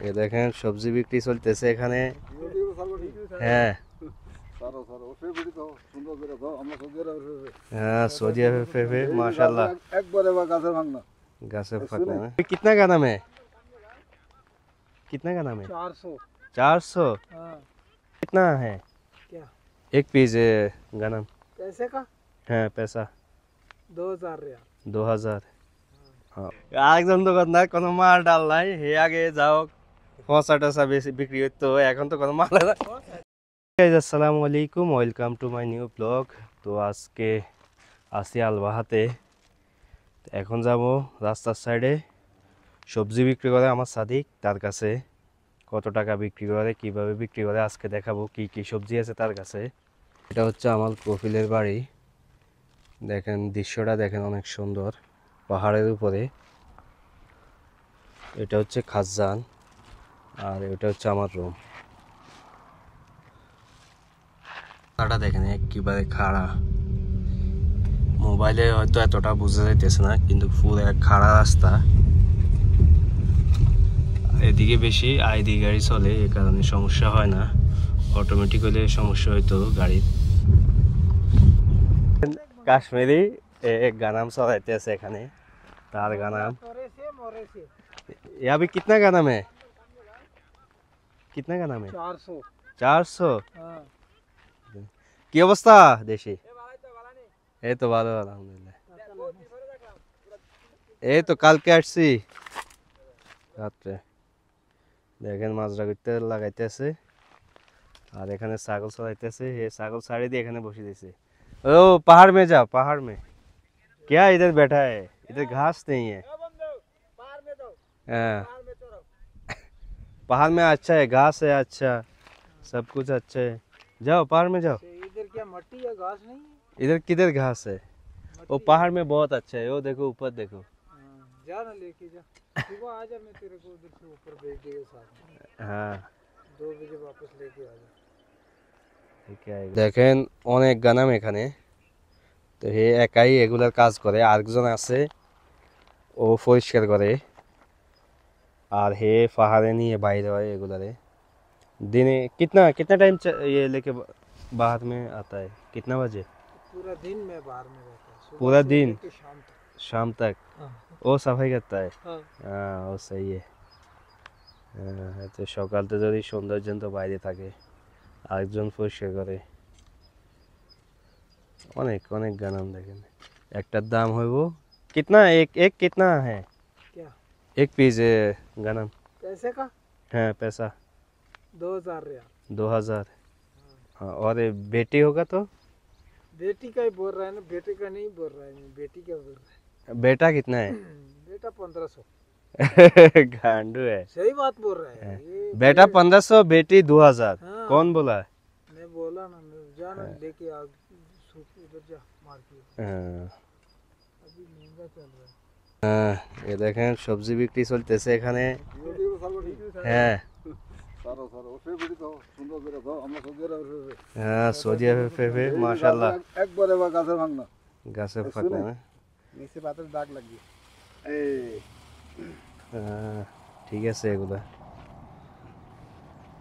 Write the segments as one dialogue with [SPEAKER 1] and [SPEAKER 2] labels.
[SPEAKER 1] এ দেখেন সবজি বিক্রি চলতেছে এখানে। হ্যাঁ हाँ सऊदी अरब पे माशाल्लाह गाছে फाकना है। कितना का नाम है? कितना का नाम है?
[SPEAKER 2] 400।
[SPEAKER 1] 400
[SPEAKER 2] हाँ।
[SPEAKER 1] कितना है?
[SPEAKER 2] क्या
[SPEAKER 1] एक पीस गनम?
[SPEAKER 2] पैसे का?
[SPEAKER 1] हाँ पैसा
[SPEAKER 2] 2000 रियाल।
[SPEAKER 1] 2000। हाँ আরেকজন দোকানদার কোনো মাল ডাল নাই, হে আগে যাও পচা টচা বেশি বিক্রি হতো, এখন তো কোনো মাল নাই। আসসালামু আলাইকুম, welcome to my new blog. তো আজকে আসি আলবাহাতে। এখন যাব রাস্তার সাইডে সবজি বিক্রি করে আমার সাদিক, তার কাছে কত টাকা বিক্রি করে, কিভাবে বিক্রি করে আজকে দেখাবো কি কি সবজি আছে তার কাছে। এটা হচ্ছে আমার কফিলের বাড়ি। দেখেন দৃশ্যটা দেখেন, অনেক সুন্দর পাহাড়ের উপরে। এটা হচ্ছে খাজান আর এটা হচ্ছে আমার রুম। রাস্তাটা দেখেন একেবারে খাড়া, মোবাইলে হয়তো এতটা বোঝা যাইতেছে না, কিন্তু পুরো এক খাড়া রাস্তা। এদিকে বেশি আইডি গাড়ি চলে, এ কারণে সমস্যা হয় না। অটোমেটিক হলে সমস্যা হইতো গাড়ির। কাশ্মীরি এক গানাম চলাইতে আছে এখানে, তার গানাম। यहाँ भी कितना का नाम है? कितना का नाम है?
[SPEAKER 2] 400।
[SPEAKER 1] 400।
[SPEAKER 2] हाँ।
[SPEAKER 1] কি অবস্থা দেশে? এই তো ভালো আলহামদুলিল্লাহ। এই তো কালকে আসছি রাত্রে। দেখেন মাজরা করতে লাগাইতেছে আর এখানে ছাগল চড়াইতেছে। ये ছাগল ছাড়ি দিয়ে এখানে বসে দিয়েছে। ओ पहाड़ में जा, पहाड़ में क्या इधर बैठा है, इधर घास नहीं है। हाँ पहाड़ में अच्छा है, घास है, अच्छा सब कुछ अच्छा है। जाओ पहाड़ में जाओ।
[SPEAKER 2] इधर क्या मट्टी या घास नहीं है?
[SPEAKER 1] इधर किधर घास है? वो पहाड़ में बहुत अच्छा है, वो देखो ऊपर देखो।
[SPEAKER 2] जा ना लेके जा, सुबह आ जा, मैं तेरे को उधर से ऊपर भेज देगा साथ में।
[SPEAKER 1] हाँ
[SPEAKER 2] 2 बजे वापस लेके आ जा।
[SPEAKER 1] দেখেন অনেক গানাম এখানে। তো হে একাই এগুলার কাজ করে, আরেকজন আছে ও পরিষ্কার করে, আর হে পাহাড়ে নিয়ে বাইরে হয় এগুলারে। दिने कितना कितना टाइम ये लेके बाहर में आता है, कितना बजे?
[SPEAKER 2] पूरा दिन मैं बाहर में रहता हूँ, सुबह
[SPEAKER 1] पूरा
[SPEAKER 2] से
[SPEAKER 1] दिन?
[SPEAKER 2] लेके शाम तक।
[SPEAKER 1] शाम तक
[SPEAKER 2] हाँ।
[SPEAKER 1] वो सफाई करता है?
[SPEAKER 2] हाँ।
[SPEAKER 1] हाँ वो सही है। তো সকালতে যদি সৌন্দর্য তো বাইরে থাকে, আরেকজন পরিষ্কার করে। অনেক অনেক গানাম দেখেন, একটার দাম হইব कितना एक एक कितना है?
[SPEAKER 2] क्या
[SPEAKER 1] एक पीस गनम?
[SPEAKER 2] पैसे का?
[SPEAKER 1] हाँ पैसा
[SPEAKER 2] 2000 रियाल।
[SPEAKER 1] 2000। हाँ और बेटी होगा तो?
[SPEAKER 2] बेटी का ही बोल रहा है ना, बेटे का नहीं बोल रहा है, मैं बेटी का बोल रहा है।
[SPEAKER 1] बेटा कितना है?
[SPEAKER 2] बेटा 1500।
[SPEAKER 1] गांडू है।
[SPEAKER 2] सही बात बोल रहा है ये।
[SPEAKER 1] बेटा 1500, बेटी 2000।
[SPEAKER 2] हाँ।
[SPEAKER 1] कौन बोला?
[SPEAKER 2] मैं बोला ना, मैं जाना लेके आ, उधर जा मार्केट। अभी महंगा चल रहा है।
[SPEAKER 1] ये देखें সবজি বিক্রি চলতেছে এখানে। হ্যাঁ हाँ सऊदी अरब पे माशाल्लाह
[SPEAKER 2] একবারে বা গাছের ভাঙনা,
[SPEAKER 1] গাছে ফাকনা है।
[SPEAKER 2] নিচে পাতের দাগ লাগিয়ে।
[SPEAKER 1] ঠিক আছে এগুলা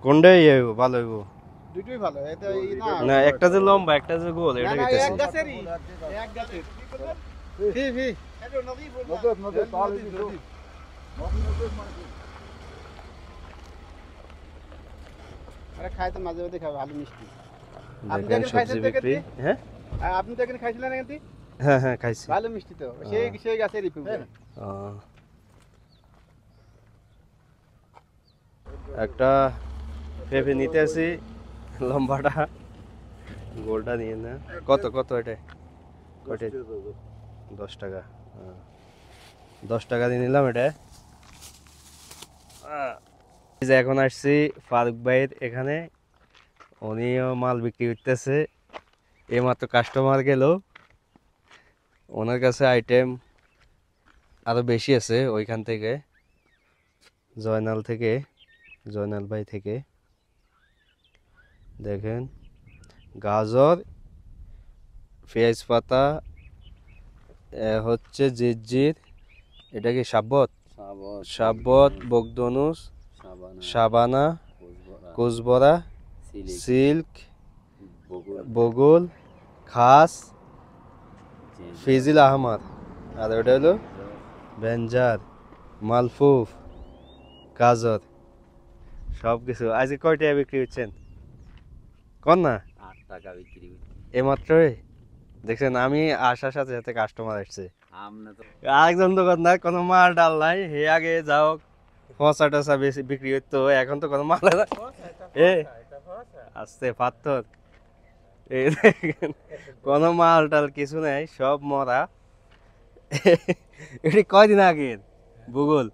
[SPEAKER 1] কোনটা ইয়ে ভালো হইব?
[SPEAKER 2] দুটোই ভালো, এটা
[SPEAKER 1] না একটা যে লম্বা একটা যে গোল, এটা
[SPEAKER 2] না
[SPEAKER 1] কইতেছি।
[SPEAKER 2] এক গাছেরই, এক গাছের। ফি ফি এটা নদী বলবো, নদী তাহলে নদী আরে খাই তো মাঝে মাঝে খাই, ভালো মিষ্টি। আপনি
[SPEAKER 1] দেখেন
[SPEAKER 2] দেখেন
[SPEAKER 1] সবজি
[SPEAKER 2] খাইছেন
[SPEAKER 1] বিক্রি।
[SPEAKER 2] দেখেন?
[SPEAKER 1] হ্যাঁ
[SPEAKER 2] আপনি দেখেন খাইছিলেন নাকি?
[SPEAKER 1] হ্যাঁ হ্যাঁ খাইছি।
[SPEAKER 2] ভালো মিষ্টি তো, সেই সেই গাছেরই ফুল।
[SPEAKER 1] একটা পেঁপে নিতে আসি লম্বাটা, গোলটা নিয়ে না। কত কত এটা? কত? 10 টাকা। 10 টাকা দিয়ে নিলাম এটা। এই যে এখন আসছি ফারুক ভাইয়ের এখানে, উনিও মাল বিক্রি করতেছে। এইমাত্র কাস্টমার গেল, ওনার কাছে আইটেম আরো বেশি আছে ওইখান থেকে, জয়নাল থেকে, জয়নাল ভাই থেকে। দেখেন গাজর, পেঁয়াজ পাতা, হচ্ছে জিরজির, এটা কি সাবত? সাবত, বকদনুস, শাবানা, কুচবরা, সিল্ক, বগুল, খাস, ফিজিল আহমদ, আর ওটা হলো বেঞ্জার, মালফুফ, গাজর, সব কিছু। আজকে কয় টাকা বিক্রি হচ্ছেন কন না?
[SPEAKER 3] 8 টাকা বিক্রি হচ্ছে।
[SPEAKER 1] এইমাত্রই দেখছেন, আমি আসার সাথে সাথে কাস্টমার আসছে।
[SPEAKER 3] আমনে তো
[SPEAKER 1] আরেকজন দোকানদার কোনো মাল ডাল নাই, হে আগে যাও ফসা টসা বেশি বিক্রি হতো, এখন তো কোনো মাল এ আসতে পাথর, এই দেখেন কোনো মাল টাল কিছু নেই, সব মরা। এটি কয়দিন আগের ভূগোল,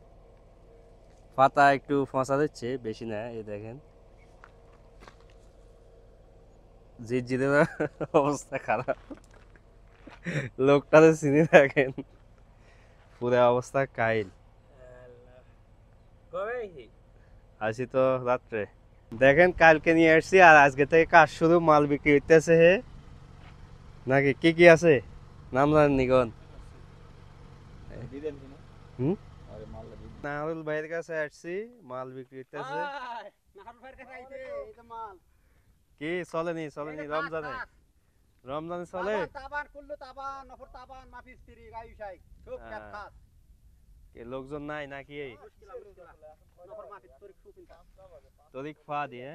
[SPEAKER 1] পাতা একটু ফসা দিচ্ছে, বেশি না। এই দেখেন জিদের অবস্থা খারাপ, লোকটাতে চিনি দেখেন, পুরো অবস্থা কাইল। আসি তো রাত্রে, দেখেন কালকে নিয়ে আসছি আর আজকে থেকে কাজ শুরু, মাল বিক্রি হইতেছে হে নাকি। কি কি আছে নাম জানেন নিগন? নাহরুল ভাইয়ের কাছে আসছি, মাল বিক্রি হইতেছে। কি চলেনি চলেনি রমজানে? রমজানে চলে? লোকজন নাই নাকি? এই তরিক ফা দিয়ে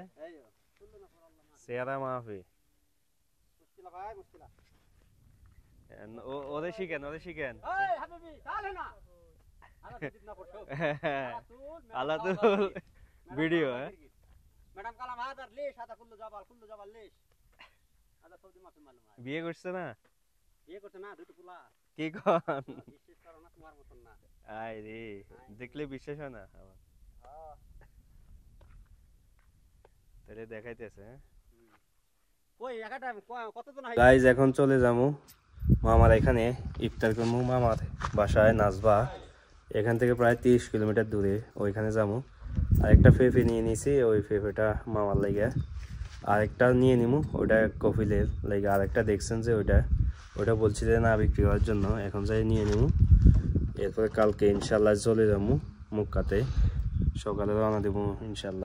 [SPEAKER 1] সেরা মাফি ওরে শিখেন, ওরে শিখেন। আলাতুল ভিডিও বিয়ে করছে না? কি কন? আই রে, দেখলে বিশ্বাস হয় না আমার। তাহলে দেখাইতেছে। গাইজ এখন চলে যাবো মামার এখানে, ইফতার করবো মামার বাসায় নাজবা। এখান থেকে প্রায় 30 কিলোমিটার দূরে, ওইখানে যাবো। আরেকটা ফেফে নিয়ে নিছি, ওই ফেফেটা মামার লাগে। আরেকটা নিয়ে নিবো, ওইটা কফিলের লাগে। আরেকটা দেখছেন যে ওইটা বলছি যে না বিক্রি হওয়ার জন্য, এখন যাই নিয়ে নিবো। এরপরে কালকে ইনশাল্লাহ চলে যাবো মক্কাতে, সকালে রওনা দেবো ইনশাল্লাহ।